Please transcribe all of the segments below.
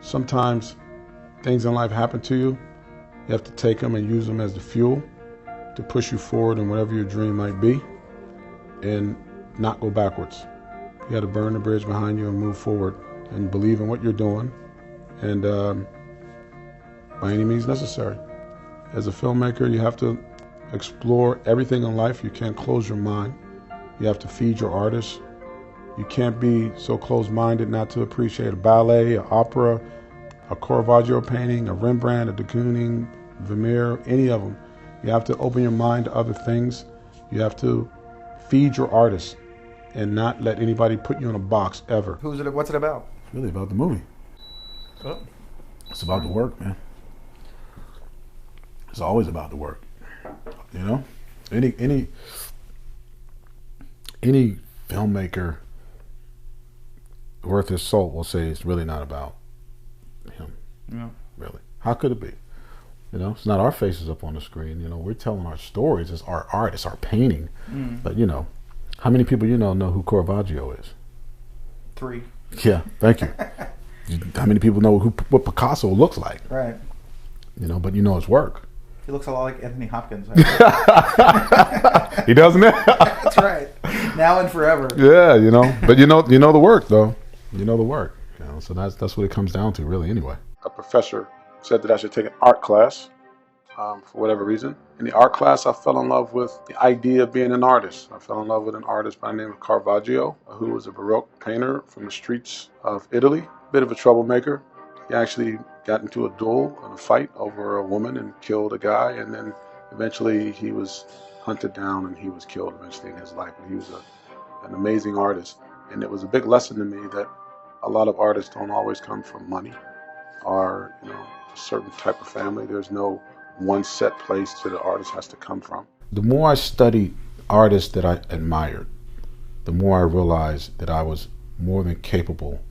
Sometimes things in life happen to you. You have to take them and use them as the fuel to push you forward in whatever your dream might be and not go backwards. You got to burn the bridge behind you and move forward and believe in what you're doing, and by any means necessary. As a filmmaker, you have to explore everything in life. You can't close your mind. You have to feed your artists. You can't be so closed-minded not to appreciate a ballet, an opera, a Caravaggio painting, a Rembrandt, a de Kooning, Vermeer, any of them. You have to open your mind to other things. You have to feed your artists and not let anybody put you in a box ever. What's it about? It's really about the movie. Oh. It's about the work, man. It's always about the work. You know? Any filmmaker worth his salt will say it's really not about him. Yeah. Really. How could it be? You know, it's not our faces up on the screen. You know, we're telling our stories. It's our art. It's our painting. But, you know, how many people you know who Caravaggio is? 3. Yeah, thank you. How many people know what Picasso looks like? Right. You know, but you know his work. He looks a lot like Anthony Hopkins. Right? He doesn't. That's right. Now and forever. Yeah, you know, but you know the work though. You know the work. You know, so that's what it comes down to, really. Anyway. A professor said that I should take an art class for whatever reason. In the art class, I fell in love with the idea of being an artist. I fell in love with an artist by the name of Caravaggio, who was a Baroque painter from the streets of Italy. Bit of a troublemaker. He actually got into a duel and a fight over a woman and killed a guy, and then eventually he was hunted down and he was killed eventually in his life. But he was an amazing artist, and it was a big lesson to me that a lot of artists don't always come from money or, you know, a certain type of family. There's no one set place that the artist has to come from. The more I studied artists that I admired, the more I realized that I was more than capable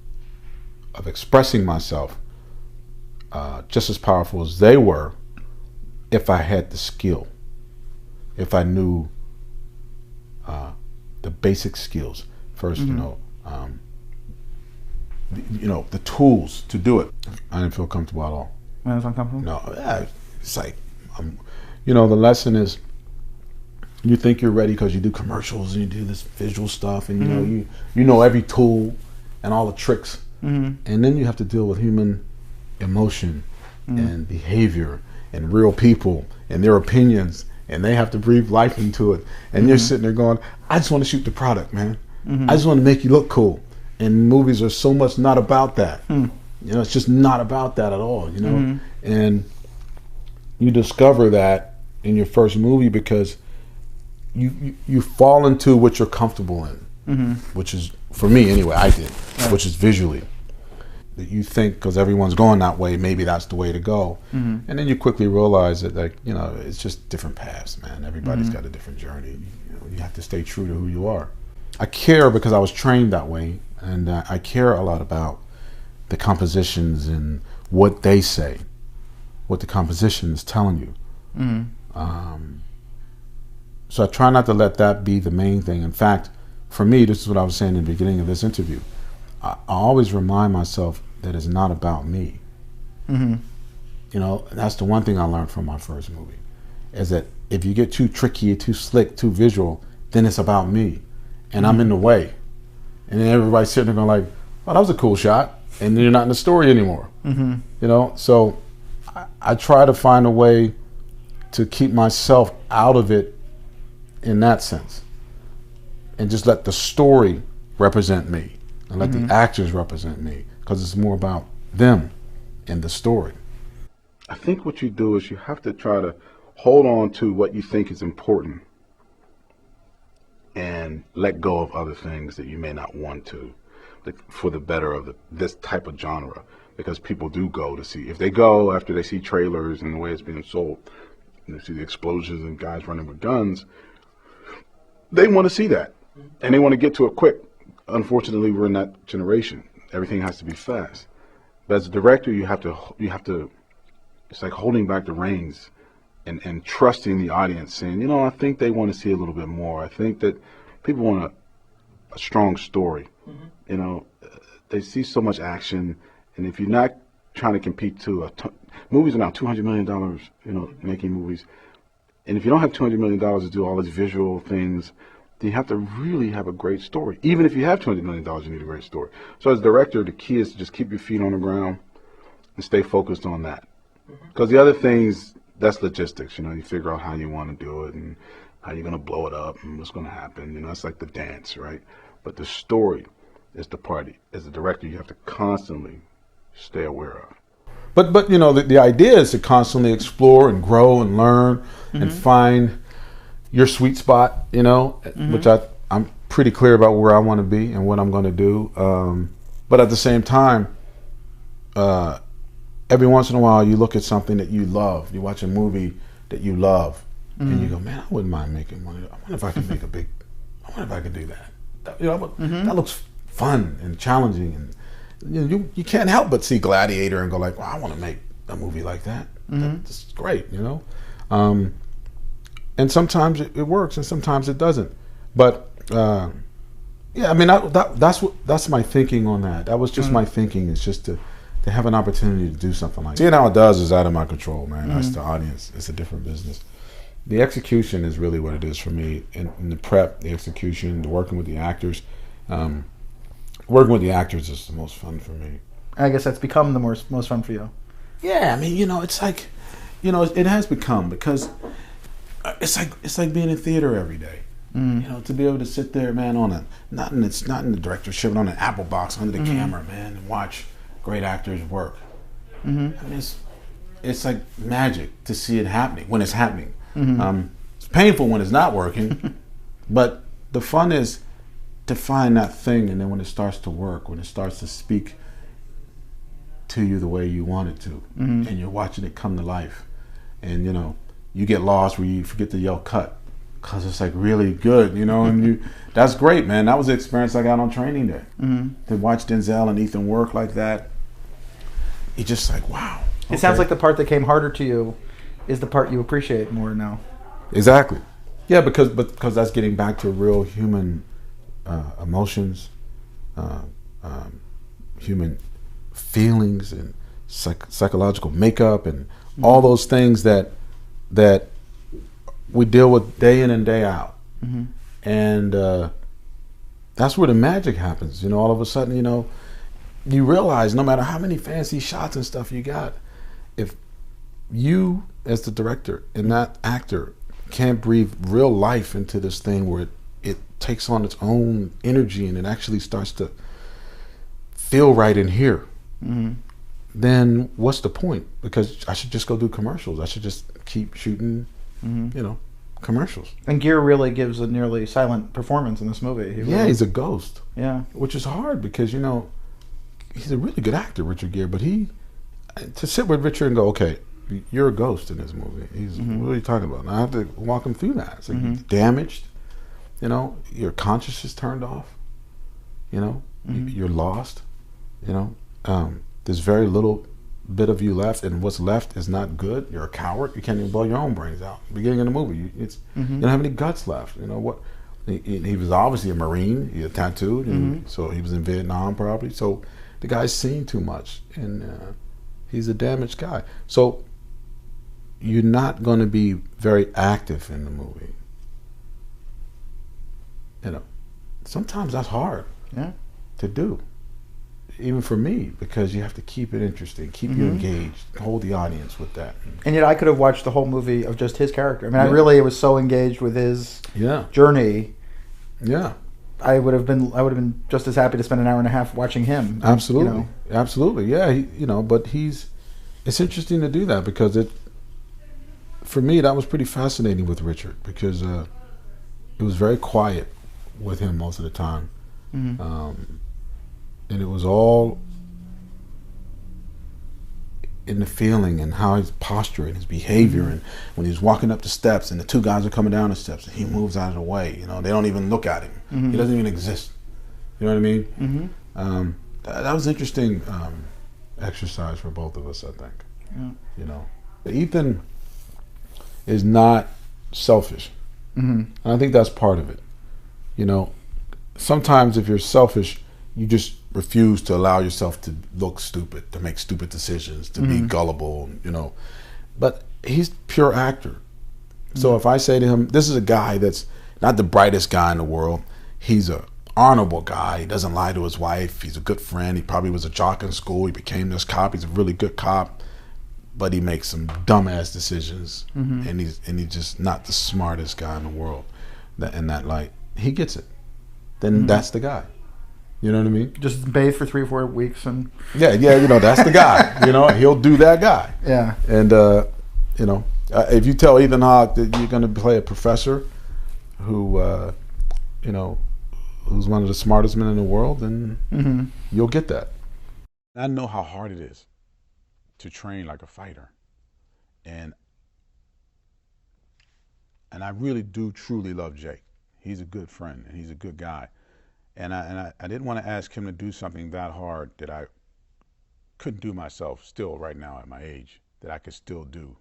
of expressing myself just as powerful as they were if I had the skill, if I knew the basic skills. First, you know, the tools to do it. I didn't feel comfortable at all. That was uncomfortable? No, it's like, you know, the lesson is you think you're ready because you do commercials and you do this visual stuff and, you know, you know every tool and all the tricks. And then you have to deal with human emotion and behavior and real people and their opinions, and they have to breathe life into it. And you're sitting there going, I just want to shoot the product, man. I just want to make you look cool. And movies are so much not about that. You know, it's just not about that at all, you know? And you discover that in your first movie because you fall into what you're comfortable in, which is, for me anyway, I did, which is visually. That you think because everyone's going that way, maybe that's the way to go. And then you quickly realize that, like, you know, it's just different paths, man. Everybody's got a different journey. You know, you have to stay true to who you are. I care because I was trained that way, and I care a lot about the compositions and what they say, what the composition is telling you. So I try not to let that be the main thing. In fact, for me, this is what I was saying in the beginning of this interview. I always remind myself that it's not about me. You know, that's the one thing I learned from my first movie, is that if you get too tricky, too slick, too visual, then it's about me, and I'm in the way. And then everybody's sitting there going like, oh, that was a cool shot, and then you're not in the story anymore. You know, so I try to find a way to keep myself out of it in that sense, and just let the story represent me. And let the actors represent me, because it's more about them and the story. I think what you do is you have to try to hold on to what you think is important and let go of other things that you may not want to, for the better of this type of genre. Because people do go to see, if they go after they see trailers and the way it's being sold, and they see the explosions and guys running with guns, they want to see that. And they want to get to it quick. Unfortunately, we're in that generation. Everything has to be fast. But as a director, you have to, it's like holding back the reins and trusting the audience, saying, you know, I think they want to see a little bit more. I think that people want a strong story. You know, they see so much action, and if you're not trying to compete to movies are now $200 million, you know, making movies. And if you don't have $200 million to do all these visual things, then you have to really have a great story. Even if you have $200 million, you need a great story. So as a director, the key is to just keep your feet on the ground and stay focused on that. Because the other things, that's logistics. You know, you figure out how you want to do it and how you're going to blow it up and what's going to happen. You know, it's like the dance, right? But the story is the party. As a director, you have to constantly stay aware of. But you know, the idea is to constantly explore and grow and learn and find your sweet spot, you know, which I'm pretty clear about where I want to be and what I'm going to do. But at the same time, every once in a while you look at something that you love. You watch a movie that you love and you go, man, I wouldn't mind making money. I wonder if I could I wonder if I could do that. You know, that looks fun and challenging, and you can't help but see Gladiator and go like, well, I want to make a movie like that. That's great, you know. And sometimes it works, and sometimes it doesn't. But yeah, I mean, that's my thinking on that. That was just my thinking. It's just to have an opportunity to do something like that. Seeing how it does is out of my control, man. That's the audience. It's a different business. The execution is really what it is for me. In the prep, the execution, the working with the actors. Working with the actors is the most fun for me. I guess that's become the most fun for you. Yeah, I mean, you know, it's like, you know, it has become, because it's like being in theater every day. You know, to be able to sit there, man, not in the directorship, but on an Apple box under the camera, man, and watch great actors work. I mean, it's like magic to see it happening when it's happening. It's painful when it's not working, but the fun is to find that thing, and then when it starts to work, when it starts to speak to you the way you want it to, and you're watching it come to life, and you know, you get lost where you forget to yell cut because it's like really good, you know, and that's great, man. That was the experience I got on training day. To watch Denzel and Ethan work like that, it's just like, wow. It sounds like the part that came harder to you is the part you appreciate more now. Exactly. Yeah, because that's getting back to real human emotions, human feelings, and psychological makeup, and all those things that we deal with day in and day out. And that's where the magic happens. You know, all of a sudden, you know, you realize no matter how many fancy shots and stuff you got, if you as the director and that actor can't breathe real life into this thing where it takes on its own energy and it actually starts to feel right in here, then what's the point? Because I should just go do commercials. I should just keep shooting, you know, commercials. And Gere really gives a nearly silent performance in this movie. He's a ghost. Yeah. Which is hard because, you know, he's a really good actor, Richard Gere, but to sit with Richard and go, okay, you're a ghost in this movie. What are you talking about? And I have to walk him through that. It's like you're damaged, you know, your conscience is turned off, you know, you're lost, you know, there's very little bit of you left, and what's left is not good. You're a coward. You can't even blow your own brains out. Beginning of the movie, you don't have any guts left. You know what? He was obviously a Marine. He had tattooed, and so he was in Vietnam probably. So the guy's seen too much, and he's a damaged guy. So you're not going to be very active in the movie. You know, sometimes that's hard to do, even for me, because you have to keep it interesting, keep you engaged, hold the audience with that. And yet I could have watched the whole movie of just his character. I mean, I really was so engaged with his journey. Yeah. I would have been just as happy to spend an hour and a half watching him. Absolutely. You know? Absolutely. Yeah, you know, but it's interesting to do that because for me, that was pretty fascinating with Richard because it was very quiet with him most of the time. And it was all in the feeling and how his posture and his behavior, and when he was walking up the steps and the two guys are coming down the steps and he moves out of the way, you know, they don't even look at him. He doesn't even exist. You know what I mean? That was interesting exercise for both of us, I think. You know, Ethan is not selfish. And I think that's part of it. You know, sometimes if you're selfish, you just refuse to allow yourself to look stupid, to make stupid decisions, to be gullible, you know. But he's pure actor. So if I say to him, this is a guy that's not the brightest guy in the world. He's a honorable guy. He doesn't lie to his wife. He's a good friend. He probably was a jock in school. He became this cop. He's a really good cop. But he makes some dumbass decisions. And he's just not the smartest guy in the world in that light. He gets it. Then that's the guy. You know what I mean? Just bathe for 3 or 4 weeks and... Yeah, you know, that's the guy. You know, he'll do that guy. Yeah. And, you know, if you tell Ethan Hawke that you're going to play a professor who, you know, who's one of the smartest men in the world, then you'll get that. I know how hard it is to train like a fighter. And I really do truly love Jake. He's a good friend and he's a good guy. And I didn't want to ask him to do something that hard that I couldn't do myself still right now at my age, that I could still do.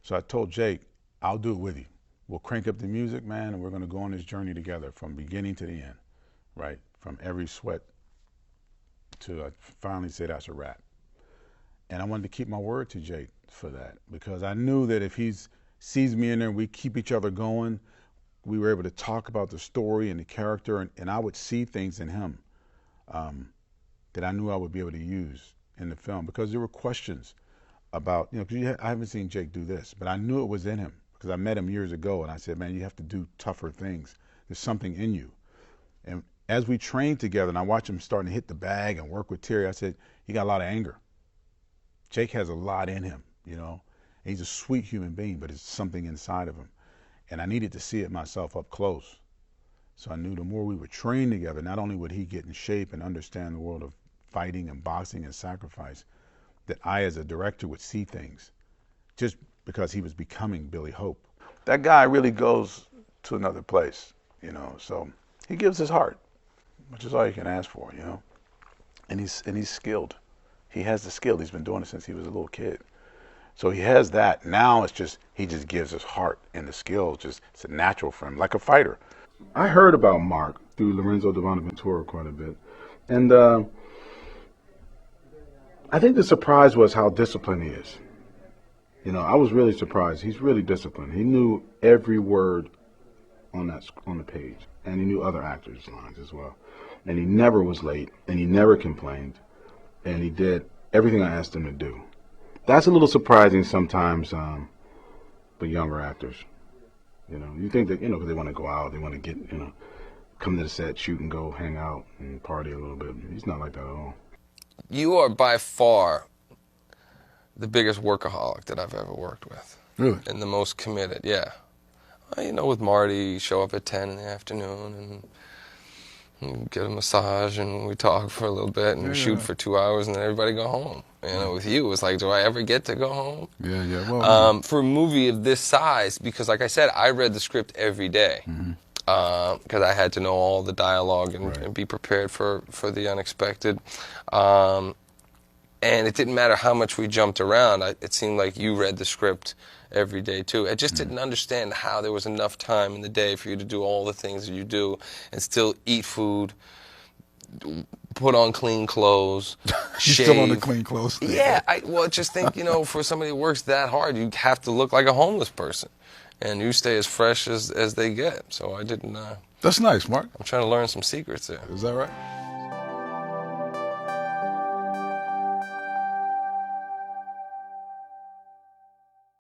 So I told Jake, I'll do it with you. We'll crank up the music, man, and we're going to go on this journey together from beginning to the end, right? From every sweat to I finally say that's a wrap. And I wanted to keep my word to Jake for that, because I knew that if he sees me in there and we keep each other going, we were able to talk about the story and the character, and I would see things in him that I knew I would be able to use in the film, because there were questions about, you know, because I haven't seen Jake do this, but I knew it was in him because I met him years ago and I said, man, you have to do tougher things. There's something in you. And as we trained together and I watched him starting to hit the bag and work with Terry, I said, he got a lot of anger. Jake has a lot in him, you know. And he's a sweet human being, but it's something inside of him. And I needed to see it myself up close. So I knew the more we would train together, not only would he get in shape and understand the world of fighting and boxing and sacrifice, that I as a director would see things just because he was becoming Billy Hope. That guy really goes to another place, you know, so he gives his heart, which is all you can ask for, you know. And he's skilled. He has the skill. He's been doing it since he was a little kid. So he has that. Now it's just, he just gives his heart, and the skill just, it's a natural for him, like a fighter. I heard about Mark through Lorenzo de Bonaventura quite a bit. And I think the surprise was how disciplined he is. You know, I was really surprised. He's really disciplined. He knew every word on the page, and he knew other actors' lines as well. And he never was late, and he never complained, and he did everything I asked him to do. That's a little surprising sometimes with younger actors. You know, you think that, you know, because they want to go out, they want to get, you know, come to the set, shoot and go, hang out and party a little bit. He's not like that at all. You are by far the biggest workaholic that I've ever worked with. Really? And the most committed, yeah. Well, you know, with Marty, you show up at 10 in the afternoon and get a massage and we talk for a little bit and shoot for 2 hours and then everybody go home. You know, with you, it's like, do I ever get to go home? Yeah. Well, for a movie of this size, because like I said, I read the script every day. Because I had to know all the dialogue and be prepared for the unexpected. And it didn't matter how much we jumped around. It seemed like you read the script every day, too. I just didn't understand how there was enough time in the day for you to do all the things that you do and still eat food, put on clean clothes, shave. Still on the clean clothes thing. Yeah, well, just think, you know, for somebody who works that hard, you have to look like a homeless person. And you stay as fresh as they get. So I didn't... That's nice, Mark. I'm trying to learn some secrets there. Is that right?